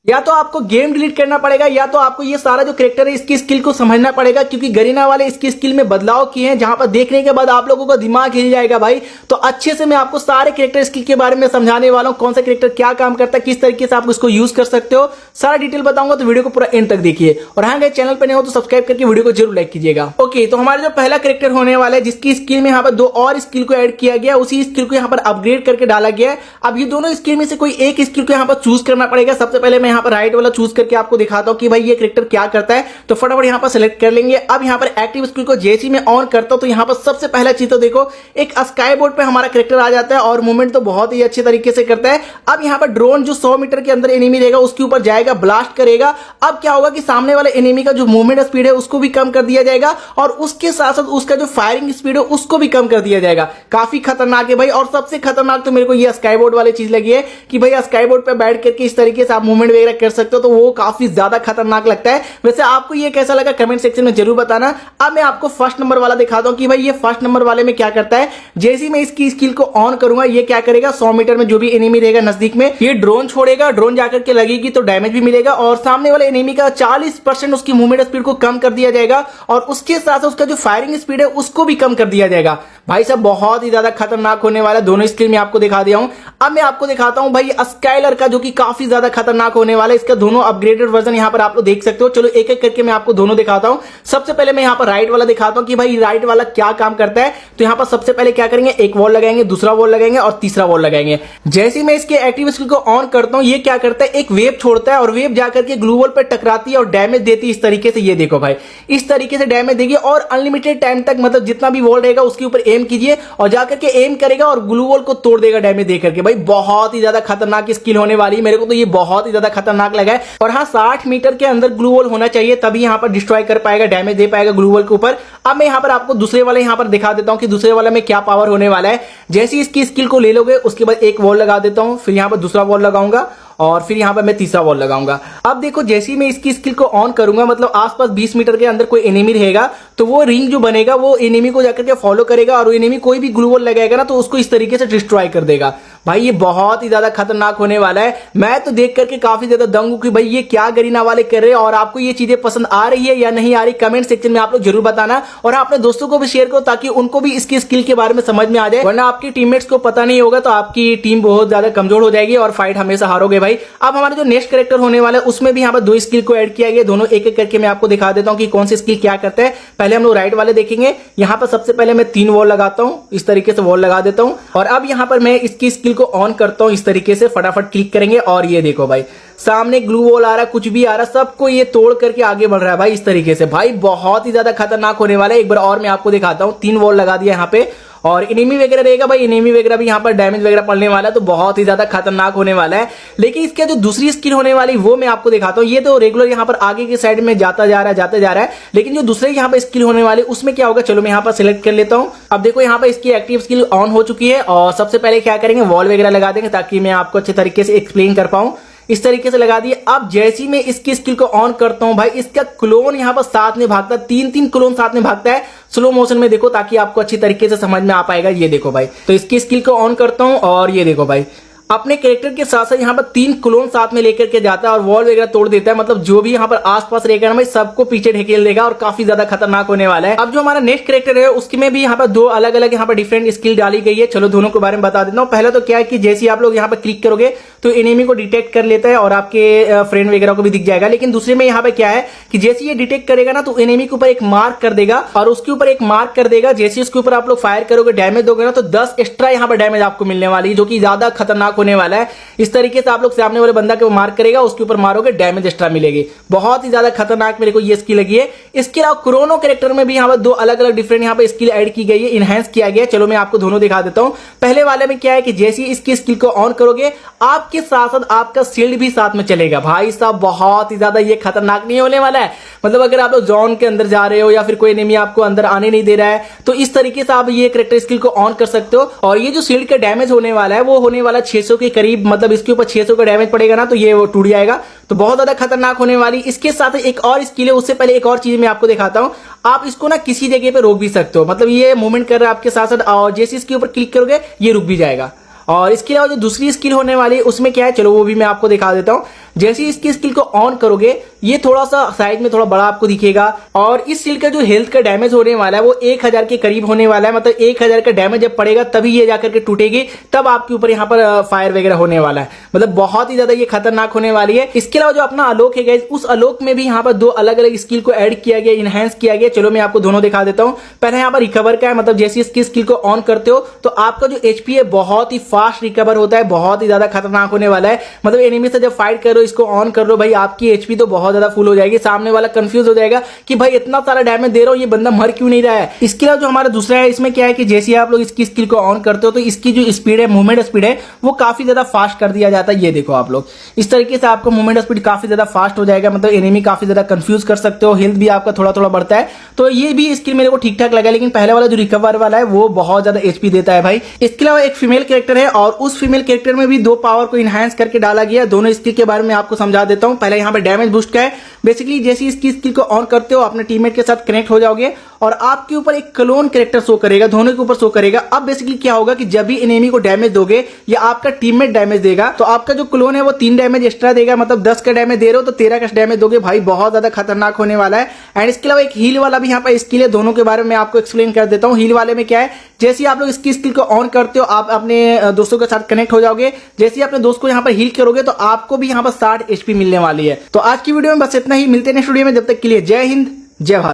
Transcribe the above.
या तो आपको गेम डिलीट करना पड़ेगा या तो आपको ये सारा जो कैरेक्टर है इसकी स्किल को समझना पड़ेगा, क्योंकि गरीना वाले इसकी स्किल में बदलाव किए हैं जहां पर देखने के बाद आप लोगों का दिमाग हिल जाएगा भाई। तो अच्छे से मैं आपको सारे कैरेक्टर स्किल के बारे में समझाने वाला हूं, कौन सा कैरेक्टर क्या काम करता है, किस तरीके से आप इसको यूज कर सकते हो, सारा डिटेल बताऊंगा। तो वीडियो को पूरा एंड तक देखिए, और हाँ अगर चैनल पर नहीं हो तो सब्सक्राइब करके वीडियो को जरूर लाइक कीजिएगा। ओके, तो हमारा जो पहला कैरेक्टर होने वाला है जिसकी स्किल में यहाँ पर 2 और स्किल को ऐड किया गया, उसी स्किल को यहाँ पर अपग्रेड करके डाला गया है। अब ये दोनों स्किल में से कोई एक स्किल को यहाँ पर चूज करना पड़ेगा। सबसे पहले मैं यहाँ पर राइट वाला चूज करके आपको दिखाता हूं कि भाई ये कैरेक्टर क्या करता है। तो फटाफट यहां पर सिलेक्ट कर लेंगे। अब यहां पर एक्टिव स्किल को जैसे ही मैं ऑन करता हूं तो यहां पर सबसे पहला चीज तो देखो एक स्काई बोर्ड पे हमारा कैरेक्टर आ जाता है और मूवमेंट तो बहुत ही अच्छे तरीके से करता है। अब यहां पर ड्रोन जो 100 मीटर के अंदर एनिमी रहेगा उसके ऊपर जाएगा, ब्लास्ट करेगा। अब क्या होगा कि सामने वाले एनिमी का जो मूवमेंट स्पीड है उसको भी कम कर दिया जाएगा और उसके साथ साथ उसका जो फायरिंग स्पीड है उसको भी कम कर दिया जाएगा। काफी खतरनाक है भाई। और सबसे खतरनाक तो मेरे को ये स्काई बोर्ड वाली चीज लगी है कि भाई स्काई बोर्ड पे बैठ करके इस तरीके से आप मूवमेंट वगैरह कर सकते हो, तो वो काफी ज्यादा खतरनाक लगता है। वैसे आपको ये कैसा लगा कमेंट सेक्शन में जरूर बताना। अब मैं आपको फर्स्ट नंबर वाला दिखाता हूं कि भाई ये फर्स्ट नंबर वाले में क्या करता है। जैसे ही मैं इसकी स्किल को ऑन करूंगा ये क्या करेगा, 100 मीटर में जो भी एनिमी रहेगा नजदीक में ये ड्रोन छोड़ेगा, ड्रोन जाकर के लगेगी तो डैमेज भी मिलेगा और सामने वाले एनिमी का 40% उसकी मूवमेंट स्पीड को कम कर दिया जाएगा और उसके साथ उसका जो फायरिंग स्पीड है उसको भी कम कर दिया जाएगा। भाई साहब बहुत ही ज्यादा खतरनाक होने वाला है। दोनों स्किल में आपको दिखा दिया हूं। अब मैं आपको दिखाता हूं भाई स्काइलर का, जो कि काफी ज्यादा खतरनाक होने वाला है। इसका दोनों अपग्रेडेड वर्जन यहां पर आप लोग देख सकते हो। चलो एक एक करके मैं आपको दोनों दिखाता हूं। सबसे पहले मैं यहां पर राइट वाला दिखाता हूं कि भाई राइट वाला क्या काम करता है। तो यहां पर सबसे पहले क्या करेंगे, एक वॉल लगाएंगे, दूसरा वॉल लगाएंगे और तीसरा वॉल लगाएंगे। जैसे ही मैं इसके एक्टिव स्किल को ऑन करता हूं ये क्या करता है, एक वेव छोड़ता है और वेव जाकर के ग्लू वॉल पर टकराती है और डैमेज देती है इस तरीके से। ये देखो भाई इस तरीके से डैमेज देगी और अनलिमिटेड टाइम तक, मतलब जितना भी वॉल रहेगा उसके ऊपर एम कीजिए और जाकर के एम करेगा और ग्लू वॉल को तोड़ देगा डैमेज देकर के। भाई बहुत ही ज्यादा खतरनाक स्किल होने वाली है। मेरे को तो ये बहुत ही ज्यादा खतरनाक लगा है। और हाँ 60 मीटर के अंदर ग्लू वॉल होना चाहिए तभी यहां पर डिस्ट्रॉय कर पाएगा, डैमेज दे पाएगा ग्लू वॉल के ऊपर। अब मैं यहां पर आपको दूसरे वाले यहां पर दिखा देता हूं कि दूसरे वाले में क्या पावर होने वाला है। जैसे ही इसकी स्किल को ले लोगे उसके बाद एक वॉल लगा देता हूं, फिर यहां पर दूसरा वॉल लगाऊंगा और फिर यहां पर मैं तीसरा वॉल लगाऊंगा। अब देखो जैसे ही मैं इसकी स्किल को ऑन करूंगा, मतलब आसपास 20 मीटर के अंदर कोई एनिमी रहेगा तो वो रिंग जो बनेगा वो एनिमी को जाकर के फॉलो करेगा और एनिमी कोई भी ग्लू वॉल लगाएगा ना तो उसको इस तरीके से डिस्ट्रॉय कर देगा। भाई ये बहुत ही ज्यादा खतरनाक होने वाला है। मैं तो देख करके काफी ज्यादा दंग हूं कि भाई ये क्या गरीना वाले कर रहे हैं। और आपको ये चीजें पसंद आ रही है या नहीं आ रही कमेंट सेक्शन में आप लोग जरूर बताना और अपने दोस्तों को भी शेयर करो ताकि उनको भी इसकी स्किल के बारे में समझ में आ जाए, वरना आपकी टीममेट्स को पता नहीं होगा तो आपकी टीम बहुत ज्यादा कमजोर हो जाएगी और फाइट हमेशा हारोगे भाई। अब हमारे जो नेक्स्ट कैरेक्टर होने वाला है उसमें भी यहाँ पर 2 स्किल को ऐड किया गया। दोनों एक एक करके मैं आपको दिखा देता हूँ कि कौन सी स्किल क्या करता है। पहले हम लोग राइट वाले देखेंगे। यहाँ पर सबसे पहले मैं 3 वॉल लगाता हूँ, इस तरीके से वॉल लगा देता हूँ और अब यहाँ पर मैं इसकी स्किल को ऑन करता हूँ। इस तरीके से फटाफट क्लिक करेंगे और ये देखो भाई सामने ग्लू वॉल आ रहा है, कुछ भी आ रहा है, सबको ये तोड़ करके आगे बढ़ रहा है भाई इस तरीके से। भाई बहुत ही ज्यादा खतरनाक होने वाला है। एक बार और मैं आपको दिखाता हूँ। 3 वॉल लगा दिया यहाँ पे और एनिमी वगैरह रहेगा भाई, एनिमी वगैरह भी यहाँ पर डैमेज वगैरह पड़ने वाला है, तो बहुत ही ज्यादा खतरनाक होने वाला है। लेकिन इसके जो दूसरी स्किल होने वाली वो मैं आपको दिखाता हूँ। ये तो रेगुलर यहाँ पर आगे की साइड में जाता जा रहा है, लेकिन जो दूसरे यहाँ पर स्किल होने वाली उसमें क्या होगा, चलो मैं यहाँ पर सिलेक्ट कर लेता हूँ। अब देखो यहाँ पर इसकी एक्टिव स्किल ऑन हो चुकी है और सबसे पहले क्या करेंगे, वॉल वगैरह लगा देंगे ताकि मैं आपको अच्छे तरीके से एक्सप्लेन कर पाऊँ। इस तरीके से लगा दिए। अब जैसे ही मैं इसकी स्किल को ऑन करता हूं भाई इसका क्लोन यहां पर साथ में भागता है, 3 क्लोन साथ में भागता है। स्लो मोशन में देखो ताकि आपको अच्छी तरीके से समझ में आ पाएगा। ये देखो भाई, तो इसकी स्किल को ऑन करता हूं और ये देखो भाई अपने कैरेक्टर के साथ साथ यहाँ पर 3 क्लोन साथ में लेकर के जाता है और वॉल वगैरह तोड़ देता है। मतलब जो भी यहाँ पर आसपास रहेगा ना भाई सबको पीछे ढकेल देगा और काफी ज्यादा खतरनाक होने वाला है। अब जो हमारा नेक्स्ट कैरेक्टर है उसके में भी यहाँ पर 2 अलग अलग यहाँ पर डिफरेंट स्किल डाली गई है। चलो दोनों के बारे में बता देता हूँ। पहला तो क्या है कि जैसे आप लोग यहाँ पर क्लिक करोगे तो एनिमी को डिटेक्ट कर लेता है और आपके फ्रेंड वगैरह को भी दिख जाएगा। लेकिन दूसरे में यहाँ पे क्या है कि जैसे ये डिटेक्ट करेगा ना तो एनिमी के ऊपर एक मार्क कर देगा और उसके ऊपर एक मार्क कर देगा। जैसे उसके ऊपर आप लोग फायर करोगे, डैमेज दोगे ना तो 10 एक्स्ट्रा यहाँ पर डैमेज आपको मिलने वाली है, जो कि ज्यादा खतरनाक होने वाला है। इस तरीके से आप लोग सामने वाले बंदा को मार्क करेगा, उसके ऊपर मारोगे, डैमेज एक्स्ट्रा मिलेगी। बहुत ही ज्यादा खतरनाक मेरे को ये स्किल लगी है। इसके अलावा क्रोनो कैरेक्टर में भी यहाँ पर 2 अलग अलग डिफरेंट यहाँ पर स्किल ऐड की गई है, इनहेंस किया गया है। चलो मैं आपको दोनों दिखा देता हूँ। पहले वाले में क्या है कि जैसे ही इसकी स्किल को ऑन करोगे आपके साथ साथ आपका शील्ड भी साथ में चलेगा। भाई साहब बहुत ही ज्यादा ये खतरनाक नहीं होने वाला है। मतलब अगर आप लोग जोन के अंदर जा रहे हो या फिर कोई एनिमी आपको अंदर आने नहीं दे रहा है तो इस तरीके से आप ये कैरेक्टर स्किल को ऑन कर सकते हो। और ये जो शील्ड का डैमेज होने वाला है वो होने वाला 600 के करीब, मतलब इसके ऊपर 600 का डैमेज पड़ेगा ना तो ये वो टूट जाएगा। तो बहुत ज्यादा खतरनाक होने वाली। इसके साथ एक और स्किल है, उससे पहले एक और चीज मैं आपको दिखाता हूं। आप इसको ना किसी जगह पे रोक भी सकते हो, मतलब ये मूवमेंट कर रहा है आपके साथ साथ और जैसे इसके ऊपर क्लिक करोगे ये रुक भी जाएगा। और इसके अलावा जो दूसरी स्किल होने वाली है उसमें क्या है, चलो वो भी मैं आपको दिखा देता हूं। जैसे ही इसकी स्किल को ऑन करोगे ये थोड़ा सा साइज में थोड़ा बड़ा आपको दिखेगा और इस स्किल का जो हेल्थ का डैमेज होने वाला है वो 1000 के करीब होने वाला है। मतलब 1000 का डैमेज जब पड़ेगा तभी ये जाकर के टूटेगी, तब आपके ऊपर यहाँ पर फायर वगैरह होने वाला है। मतलब बहुत ही ज्यादा ये खतरनाक होने वाली है। इसके अलावा जो अपना आलोक है गाइस, उस आलोक में भी यहाँ पर 2 अलग अलग स्किल को ऐड किया गया, इनहेंस किया गया। चलो मैं आपको दोनों दिखा देता हूँ। पहले यहाँ पर रिकवर का है, मतलब जैसे इसकी स्किल को ऑन करते हो तो आपका जो एचपी है बहुत ही फास्ट रिकवर होता है, बहुत ही ज्यादा खतरनाक होने वाला है। मतलब एनिमी से जब फाइट करो, इसको ऑन कर लो भाई, आपकी एचपी तो बहुत ज्यादा फुल हो जाएगी। सामने वाला कंफ्यूज हो जाएगा कि भाई इतना सारा डैमेज दे रहा हूं, ये बंदा मर क्यों नहीं रहा है। इसके अलावा जो हमारा दूसरा है, इसमें क्या है कि जैसे आप लोग इसकी स्किल को ऑन करते हो तो इसकी जो स्पीड है, मूवमेंट स्पीड है, वो काफी ज्यादा फास्ट कर दिया जाता है। ये देखो आप लोग, इस तरीके से आपका मूवमेंट स्पीड काफी ज्यादा फास्ट हो जाएगा। मतलब एनिमी काफी ज्यादा कंफ्यूज कर सकते हो, हेल्थ भी आपका थोड़ा थोड़ा बढ़ता है। तो ये भी स्किल मेरे को ठीक ठाक लगा, लेकिन पहले वाला जो रिकवर वाला है वो बहुत ज्यादा एचपी देता है भाई। इसके अलावा एक फीमेल कैरेक्टर है और उस फीमेल कैरेक्टर में भी 2 पावर को इनहांस करके डाला गया। दोनों स्किल के बारे में आपको समझा देता हूं। पहले यहाँ पे डैमेज बूस्ट का है। बेसिकली जैसे इसकी स्किल को ऑन करते हो अपने टीममेट के साथ कनेक्ट हो जाओगे और आपके ऊपर एक क्लोन कैरेक्टर शो करेगा, दोनों के ऊपर शो करेगा। अब बेसिकली क्या होगा कि जब भी एनिमी को डैमेज दोगे या आपका टीममेट डैमेज देगा तो आपका जो क्लोन है वो 3 डैमेज एक्स्ट्रा देगा। मतलब 10 का डैमेज दे रहे हो तो 13 का डैमेज दोगे भाई, बहुत ज्यादा खतरनाक होने वाला है। एंड इसके अलावा एक हील वाला भी यहाँ पर स्किल है, दोनों के बारे में आपको एक्सप्लेन कर देता हूँ। हील वाले में क्या है, जैसे आप लोग इसकी स्किल को ऑन करते हो आप अपने दोस्तों के साथ कनेक्ट हो जाओगे। जैसे ही अपने दोस्त को यहाँ पर हील करोगे तो आपको भी यहाँ पर 60 एचपी मिलने वाली है। तो आज की वीडियो में बस इतना ही, मिलते हैं नेक्स्ट वीडियो में। जब तक के लिए जय हिंद, जय भारत।